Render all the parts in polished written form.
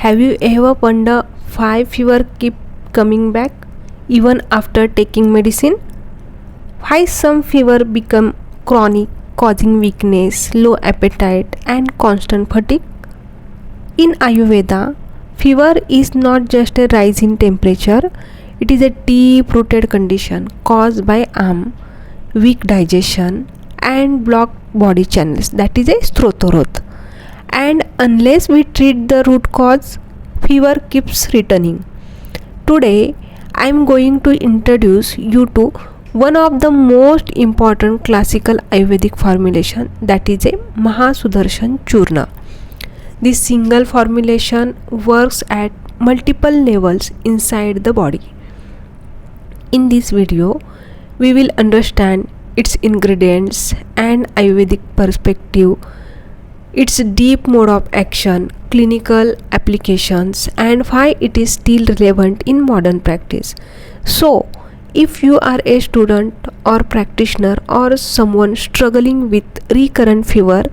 Have you ever wondered why fever keep coming back even after taking medicine? Why some fever become chronic, causing weakness, low appetite and constant fatigue? In Ayurveda, fever is not just a rise in temperature, it is a deep-rooted condition caused by weak digestion and blocked body channels, that is a strotorot. And unless we treat the root cause, fever keeps returning. Today I am going to introduce you to one of the most important classical Ayurvedic formulation, that is a Mahasudarshan Churna. This single formulation works at multiple levels inside the body. In this video, we will understand its ingredients and Ayurvedic perspective, its deep mode of action, clinical applications, and why it is still relevant in modern practice. So, if you are a student or practitioner or someone struggling with recurrent fever,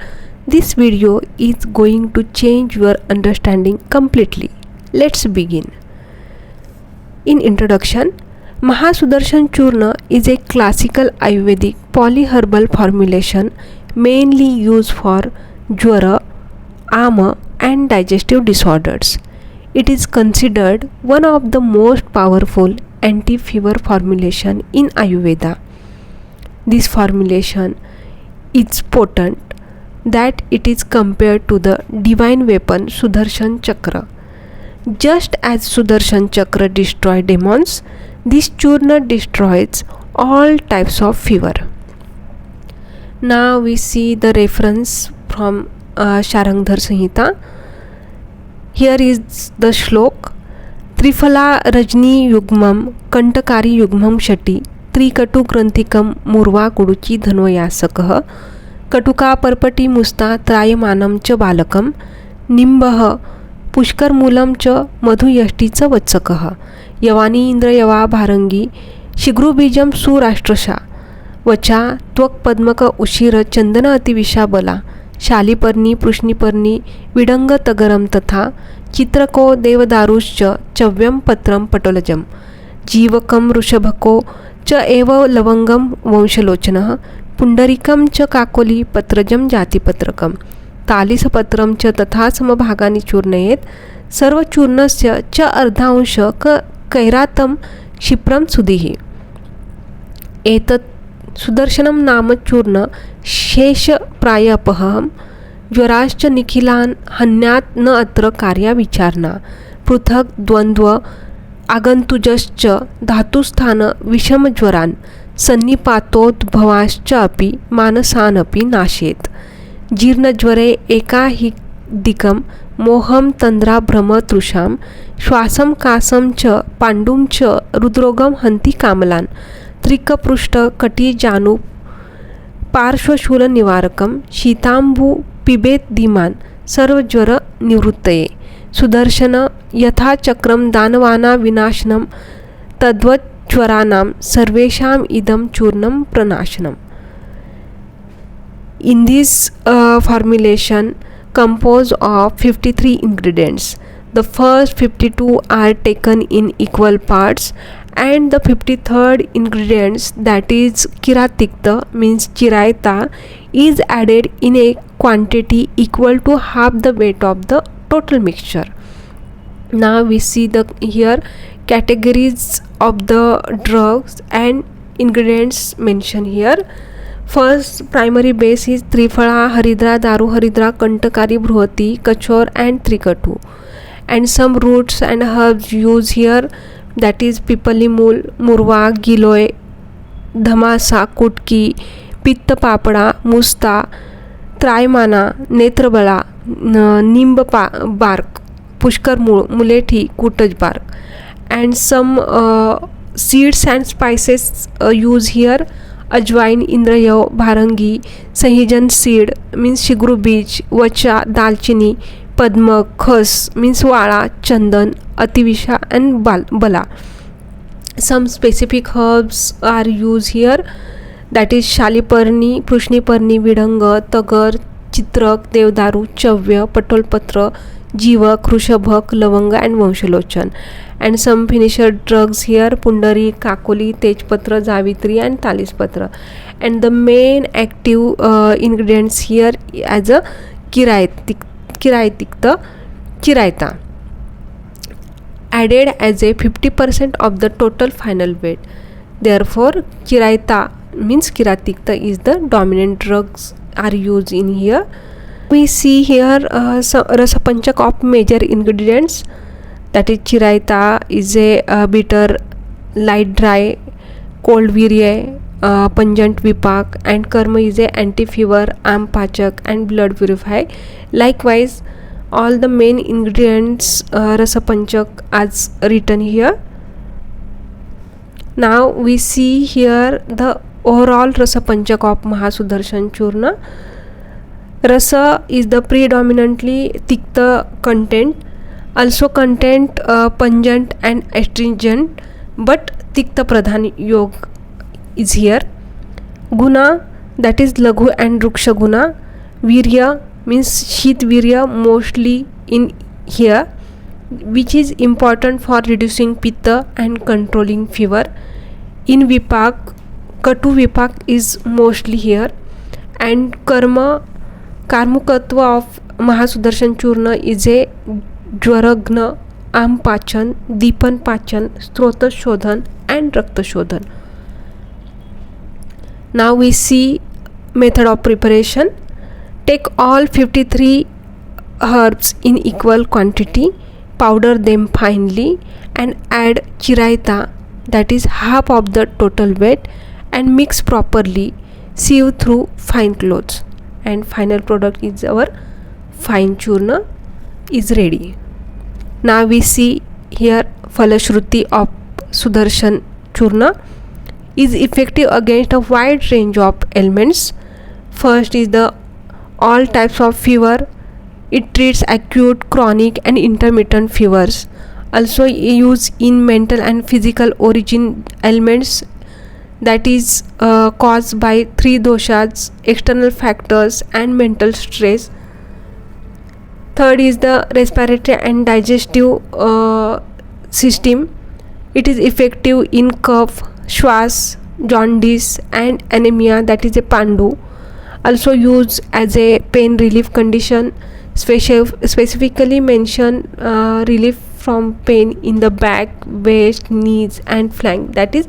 this video is going to change your understanding completely. Let's begin. In introduction, Mahasudarshan Churna is a classical Ayurvedic polyherbal formulation mainly used for Jwara, Aam, and digestive disorders. It is considered one of the most powerful anti-fever formulation in Ayurveda. This formulation is potent that it is compared to the divine weapon Sudarshan Chakra. Just as Sudarshan Chakra destroyed demons, this Churna destroys all types of fever. Now we see the reference from Sharangdhar Samhita. Here is the shlok. Trifala Rajni Yugmam Kantakari Yugmam Shati Trikatu Granthikam Murva Kuduchi Dhanvayasakah Katuka Parpati Musta Trayamanam Cha Balakam Nimbah Pushkar Mulam Cha Madhuyashti Cha Vatsakah Yavani Indra Yava Bharangi Shigrubijam Surashtrasha Vacha Twak Padmaka Ushira Chandana Ativisha Bala शालीपर्णी पृष्णीपर्णी विडंग तगरम तथा चित्रको देवदारुश्च चव्यम पत्रम पटोलजम जीवकम ऋषभको च एव लवंगम वंशलोचनः पुंडरीकम च काकोली पत्रजम जातिपत्रकम तालिसपत्रम च तथा समभागानि चूर्णयेत् सर्वचूर्णस्य च अर्धांश कैरातम क्षिप्रम सुधिः एतत् सुदर्शनम नाम चूर्ण शेष प्रायपहम ज्वराश्च निखिलान हन्यात न अत्र कार्या विचारणा पृथक द्वंद्व आगंतुजश्च धातुस्थान विषम ज्वरान सन्निपातोद्भवाश्च अपि मानसानपि नाशेत जीर्णज्वरे एकाहिदिकं मोहम तंद्रा भ्रम तृषाम श्वासम कासम च पांडुम च रुद्रोगम हंति कामलान त्रिकपृष्ठ कटी जानु पार्श्वशूल निवारकम शीतांबु पिबेत धीमान सर्वज्वर निवृत्तये सुदर्शन यथा चक्रम दानवाना विनाशनम तद्वत् ज्वरानां सर्वेषाम इदम चूर्णम प्रनाशनम. In this formulation composed of 53 ingredients. The first 52 are taken in equal parts and the 53rd ingredients, that is Tikta means Chirayata, is added in a quantity equal to half the weight of the total mixture. Now we see the here categories of the drugs and ingredients mentioned here. First primary base is Trifala, Haridra, Daru Haridra, Kantakari, Bhruvati, Kachor and Trikatu. And some roots and herbs used here, that is Pipali Mool, Murva, Giloy, Dhamasa, Kutki, Pitta Papada, Musta, Traymana, Netrabala, Neem bark, Pushkar Mulethi, Kutaj bark. And some seeds and spices used here, Ajwain, Indrayav, Bharangi, Sahijan seed means Shigru beach, Vacha, Dalchini, Padma, Khas means Wala, Chandan, Ativisha and Bala. Some specific herbs are used here, that is Shaliparni, Prushniparni, Vidanga, Tagar, Chitrak, Devdaru, Chavya, Patolpatra, Jiva, Krushabhak, Lavanga and Vanshalochana. And some finisher drugs here: Pundari, Kakoli, Tejpatra, Zavitri and Talispatra. And the main active ingredients here as a Tikta Chirayata, added as a 50% of the total final weight. Therefore, Chirayata means Kiratikta is the dominant drugs are used in here. We see here Rasapanchak of major ingredients, that is Chirayata is a bitter, light dry, cold virya, pungent vipak, and karma is a anti-fever, Aam-Pachak and blood purify. Likewise, all the main ingredients Rasapanchak as written here. Now we see here the overall Rasapanchak of Mahasudarshan Churna. Rasa is the predominantly Tikta content, also content pungent and astringent, but Tikta Pradhan Yog is here. Guna, that is Laghu and Ruksha Guna. Virya means Shit Virya mostly in here, which is important for reducing Pitta and controlling fever. In Vipak, Katu Vipak is mostly here. And Karmukatva of Mahasudarshan Churna is a Jwaraghna, Aam-Pachan, Deepana-Pachana, Strota Shodhan and Rakta Shodhan. Now we see method of preparation. Take all 53 herbs in equal quantity, powder them finely and add Chirayata, that is half of the total weight, and mix properly. Sieve through fine cloths, and final product is our fine churna is ready. Now we see here Falashruti of Sudarshan Churna is effective against a wide range of ailments. First is the all types of fever. It treats acute, chronic and intermittent fevers. Also used in mental and physical origin ailments, that is caused by 3 doshas, external factors and mental stress. Third is the respiratory and digestive system. It is effective in cough, schwas, jaundice and anemia, that is a Pandu. Also used as a pain relief condition, specifically mention relief from pain in the back, waist, knees and flank, that is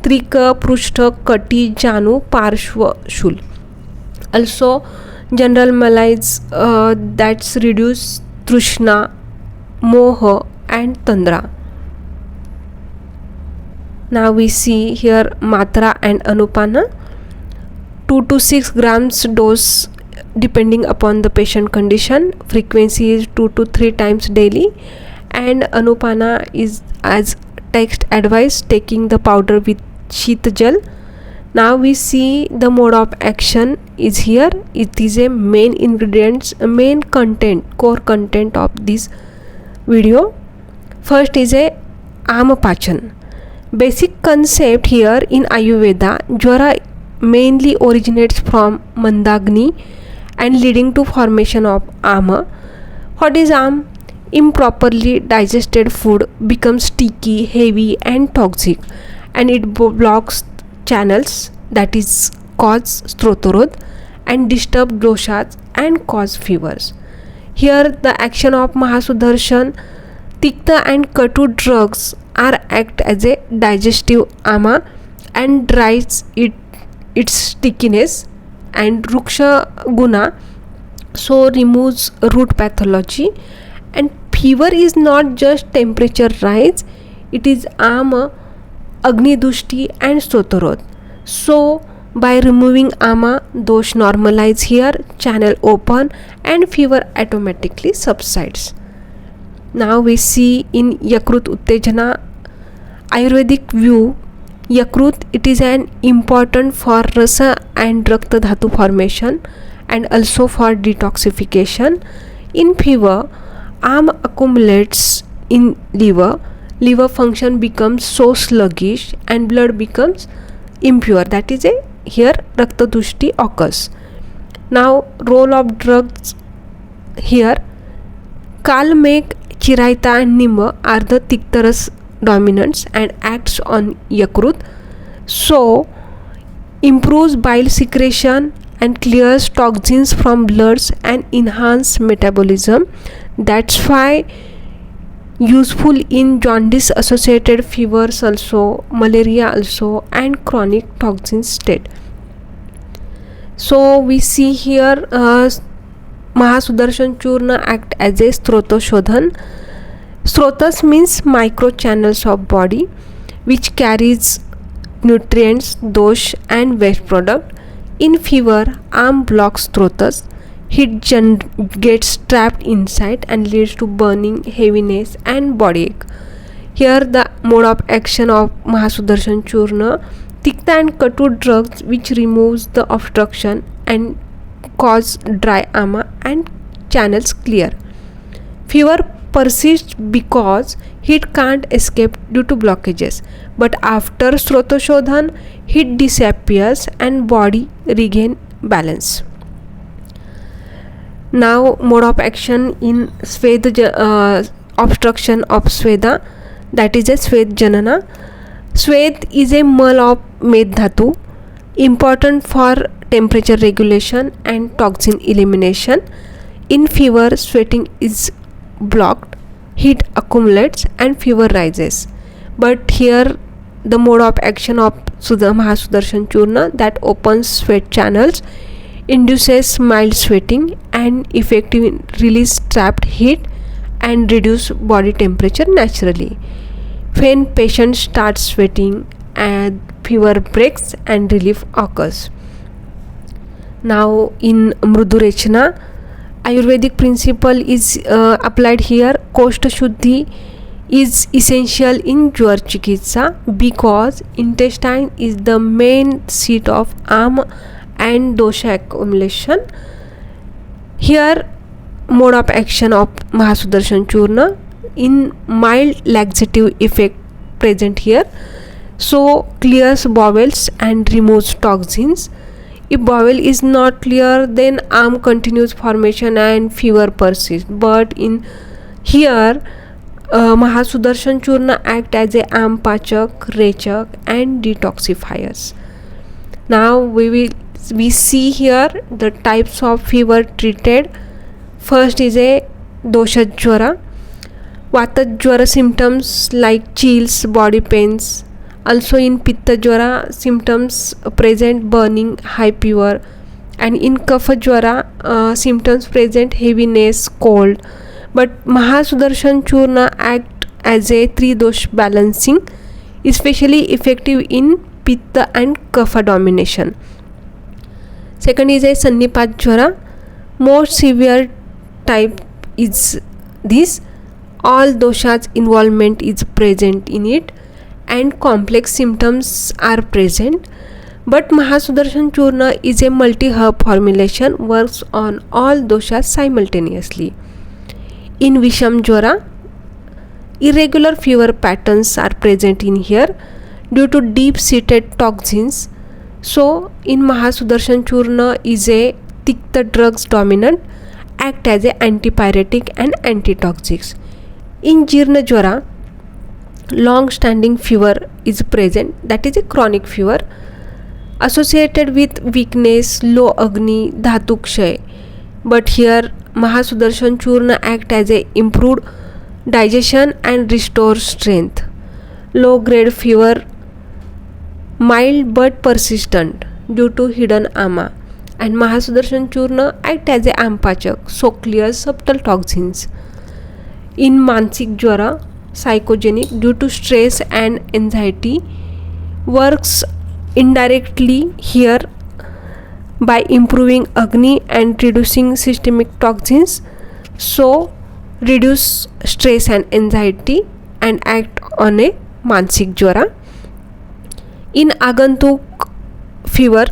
Trika, Prushta, Kati, Janu, Parshva, Shul. Also general malaise, that's reduce Trishna, Moha and Tandra. Now we see here Matra and Anupana. 2 to 6 grams dose depending upon the patient condition. Frequency is 2 to 3 times daily, and Anupana is as text advice, taking the powder with Sheet gel. Now we see the mode of action is here. It is a main ingredients, main content, core content of this video. First is a Aam-Pachan. Basic concept here in Ayurveda, Jwara mainly originates from Mandagni and leading to formation of Ama. What is Am? Improperly digested food becomes sticky, heavy and toxic, and it blocks channels, that is cause Strotorod and disturb doshas and cause fevers. Here the action of Mahasudarshan, Tikta and Katu drugs are act as a digestive ama and dries its stickiness, and Ruksha Guna so removes root pathology. And fever is not just temperature rise, it is Ama, Agni Dushti and Stotorod. So by removing Ama, dosh normalize here, channel open and fever automatically subsides. Now we see in Yakrut Uttejana, Ayurvedic view, Yakrut, it is an important for Rasa and Rakta Dhatu formation and also for detoxification. In fever, Am accumulates in liver function becomes so sluggish and blood becomes impure, that is a here Rakta Dushti occurs. Now role of drugs here, Kalmegh, Chirayata and Neem are the Tikta Rasa dominants and acts on Yakrut. So improves bile secretion and clears toxins from bloods and enhance metabolism. That's why useful in jaundice associated fevers also, malaria also, and chronic toxin state. So we see here Mahasudarshan Churna act as a Strotashodhan. Strotas means micro channels of body which carries nutrients, dosh and waste product. In fever, Aam blocks Strotas. Heat gets trapped inside and leads to burning, heaviness and body ache. Here the mode of action of Mahasudarshan Churna: Tikta and Katu drugs which removes the obstruction and cause dry ama and channels clear. Fever persists because heat can't escape due to blockages, but after Strotashodhan, heat disappears and body regain balance. Now mode of action in Sweda, obstruction of Sweda, that is a Swed Janana. Swed is a mole of Med Dhatu, important for temperature regulation and toxin elimination. In fever, sweating is blocked, heat accumulates and fever rises. But here the mode of action of Mahasudarshan Churna that opens sweat channels, induces mild sweating and effectively release trapped heat and reduce body temperature naturally. When patient starts sweating and fever breaks and relief occurs. Now in Mrudurechana, Ayurvedic principle is applied here. Koshta Shuddhi is essential in Jwar Chikitsa because intestine is the main seat of Aam and dosha accumulation. Here mode of action of Mahasudarshan Churna in mild laxative effect present here. So clears bowels and removes toxins. If bowel is not clear, then Aam continues formation and fever persists. But in here Mahasudarshan Churna act as a Aam Pachak, Rechak and detoxifiers. Now we see here the types of fever treated. First is a dosha Jwara. Vata Jwara symptoms like chills, body pains. Also in Pitta Jwara symptoms present burning, high fever, and in Kapha Jwara symptoms present heaviness, cold. But Mahasudarshan Churna act as a three dosh balancing, especially effective in Pitta and Kapha domination. Second is a Sannipat Jwara. More severe type is this. All doshas involvement is present in it and complex symptoms are present. But Mahasudarshan Churna is a multi-herb formulation, works on all doshas simultaneously. In Visham Jwara, irregular fever patterns are present in here due to deep-seated toxins. So in Mahasudarshan Churna is a Tikta drugs dominant, act as a antipyretic and antitoxics. In Jeerna Jwara, long-standing fever is present, that is a chronic fever associated with weakness, low Agni, Dhatu Kshay. But here Mahasudarshan Churna act as a improved digestion and restore strength. Low grade fever, mild but persistent due to hidden ama, and Mahasudarshan Churna act as a Ampachak, so clears subtle toxins. In Mansik Jwara, psychogenic due to stress and anxiety, works indirectly here by improving Agni and reducing systemic toxins, so reduce stress and anxiety and act on a Mansik Jwara. In Agantuk fever,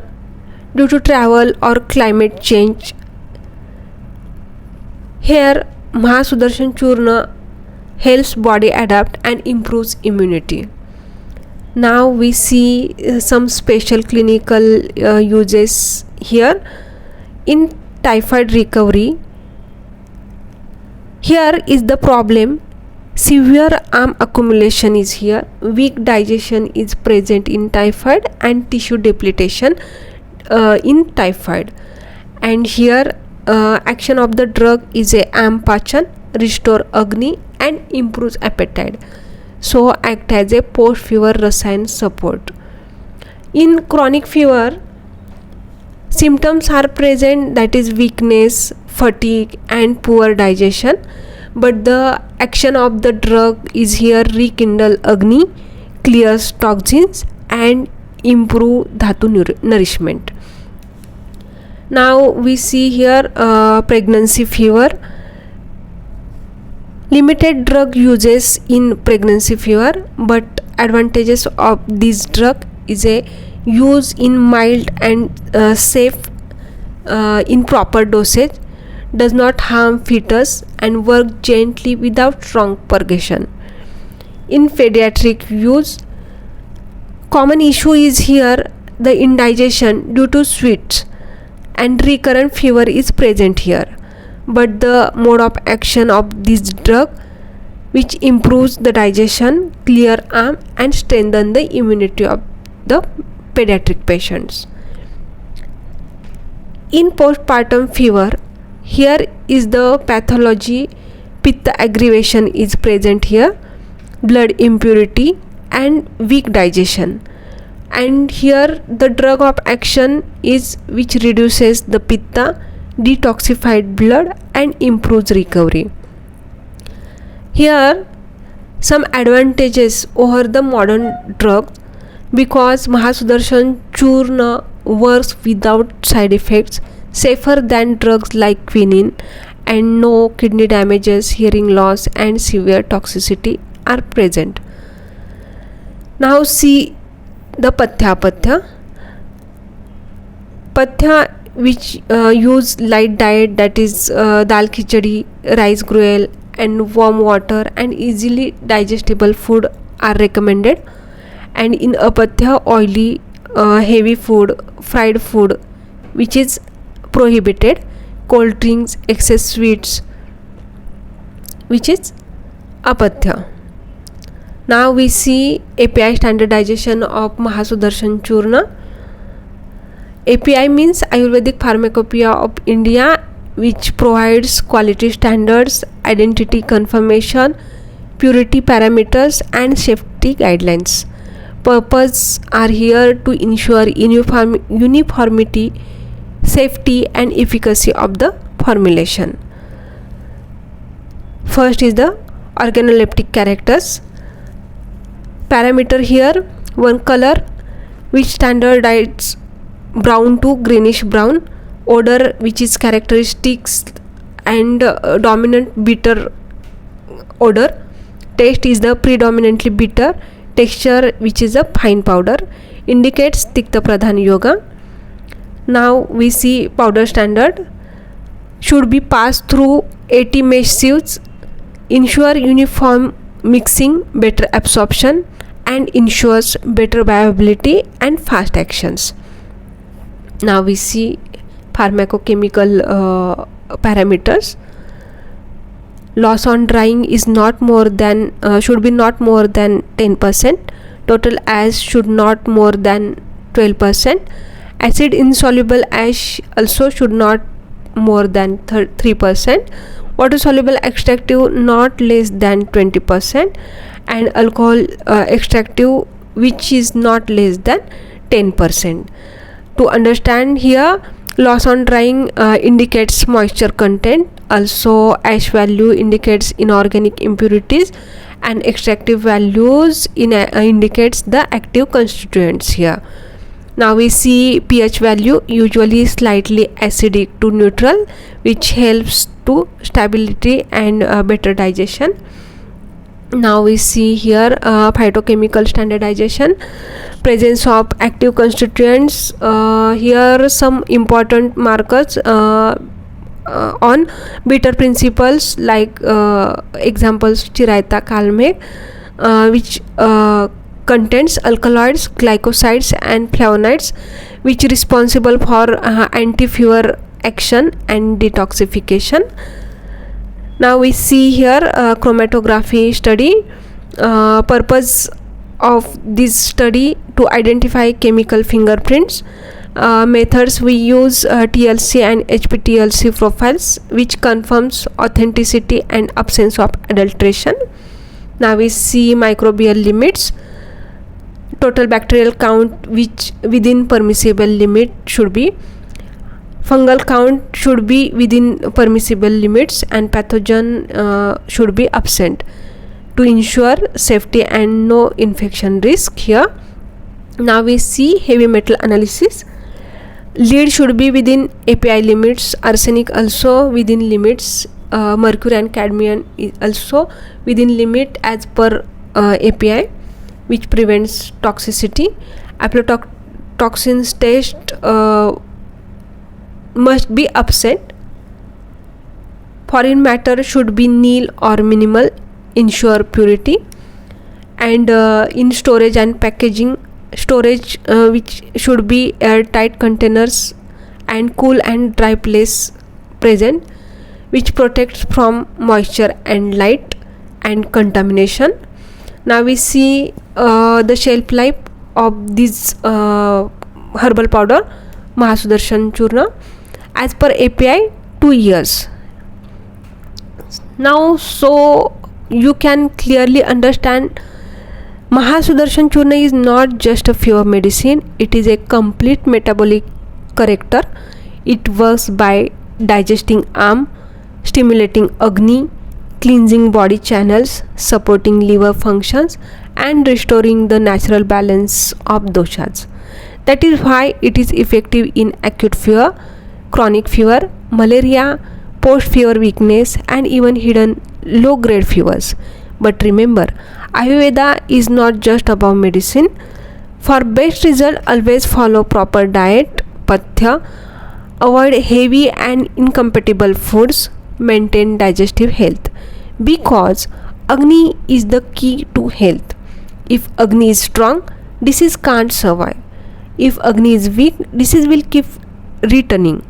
due to travel or climate change, here Mahasudarshan Churna helps body adapt and improves immunity. Now we see some special clinical uses here. In typhoid recovery, Here is the problem. Severe arm accumulation is here, weak digestion is present in typhoid, and tissue depletion in typhoid. And here action of the drug is a Aam-Pachana, restore Agni and improves appetite, so act as a post fever Rasayana support. In chronic fever, symptoms are present, that is weakness, fatigue and poor digestion, but the action of the drug is here rekindle Agni, clears toxins and improve Dhatu nourishment. Now we see here pregnancy fever. Limited drug uses in pregnancy fever, but advantages of this drug is a use in mild and safe in proper dosage, does not harm fetus and work gently without strong purgation. In pediatric use, common issue is here the indigestion due to sweets, and recurrent fever is present here, but the mode of action of this drug, which improves the digestion, clear arm and strengthen the immunity of the pediatric patients. In postpartum fever, here is the pathology. Pitta aggravation is present here, blood impurity and weak digestion, and here the drug of action is which reduces the pitta, detoxified blood and improves recovery. Here some advantages over the modern drugs, because Mahasudarshan Churna works without side effects, safer than drugs like quinine, and no kidney damages, hearing loss and severe toxicity are present. Now see the Pathya which use light diet, that is dal khichdi, rice gruel and warm water and easily digestible food are recommended. And in Apatya, oily heavy food, fried food which is prohibited, cold drinks, excess sweets, which is Apatya. Now we see API standardization of Mahasudarshan Churna. API means Ayurvedic Pharmacopoeia of India, which provides quality standards, identity confirmation, purity parameters and safety guidelines. Purpose are here to ensure uniformity, safety and efficacy of the formulation. First is the organoleptic characters. Parameter here, one color which standardizes brown to greenish brown, odor which is characteristics and dominant bitter odor, taste is the predominantly bitter, texture which is a fine powder, indicates Tikta Pradhan Yoga. Now we see powder standard, should be passed through 80 mesh sieves, ensure uniform mixing, better absorption and ensures better viability and fast actions. Now we see pharmacochemical parameters. Loss on drying is not more than should be not more than 10%. Total ash should not more than 12%. Acid insoluble ash also should not more than 3%. Water soluble extractive not less than 20%, and alcohol extractive which is not less than 10%. To understand here, loss on drying indicates moisture content, also ash value indicates inorganic impurities, and extractive values indicates the active constituents here. Now we see pH value, usually slightly acidic to neutral, which helps to stability and better digestion. Now we see here phytochemical standardization, presence of active constituents. Here some important markers on bitter principles, like examples Chirayata, Kalmegh, which contains alkaloids, glycosides and flavonoids, which responsible for anti-fever action and detoxification. Now we see here chromatography study. Purpose of this study to identify chemical fingerprints. Methods we use TLC and HPTLC profiles, which confirms authenticity and absence of adulteration. Now we see microbial limits. Total bacterial count which within permissible limit should be. Fungal count should be within permissible limits, and pathogen should be absent to ensure safety and no infection risk here. Now we see heavy metal analysis. Lead should be within API limits, arsenic also within limits, mercury and cadmium is also within limit as per API, which prevents toxicity. Aflatoxins test must be absent. Foreign matter should be nil or minimal, ensure purity. And in storage and packaging, storage which should be airtight containers and cool and dry place present, which protects from moisture and light and contamination. Now we see the shelf life of this herbal powder Mahasudarshan Churna. As per API, 2 years. Now so you can clearly understand Mahasudarshan Churna is not just a pure medicine, it is a complete metabolic corrector. It works by digesting Aam, stimulating Agni, cleansing body channels, supporting liver functions, and restoring the natural balance of doshas. That is why it is effective in acute fever, chronic fever, malaria, post-fever weakness, and even hidden low-grade fevers. But remember, Ayurveda is not just about medicine. For best result, always follow proper diet, pathya, avoid heavy and incompatible foods, maintain digestive health. Because Agni is the key to health. If Agni is strong, disease can't survive. If Agni is weak, disease will keep returning.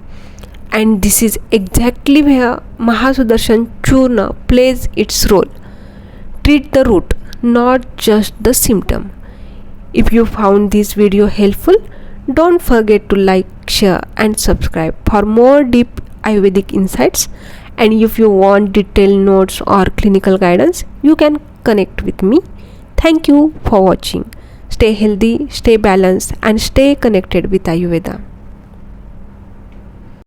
And this is exactly where Mahasudarshan Churna plays its role. Treat the root, not just the symptom. If you found this video helpful, don't forget to like, share and subscribe for more deep Ayurvedic insights. And if you want detailed notes or clinical guidance, you can connect with me. Thank you for watching. Stay healthy, stay balanced and stay connected with Ayurveda.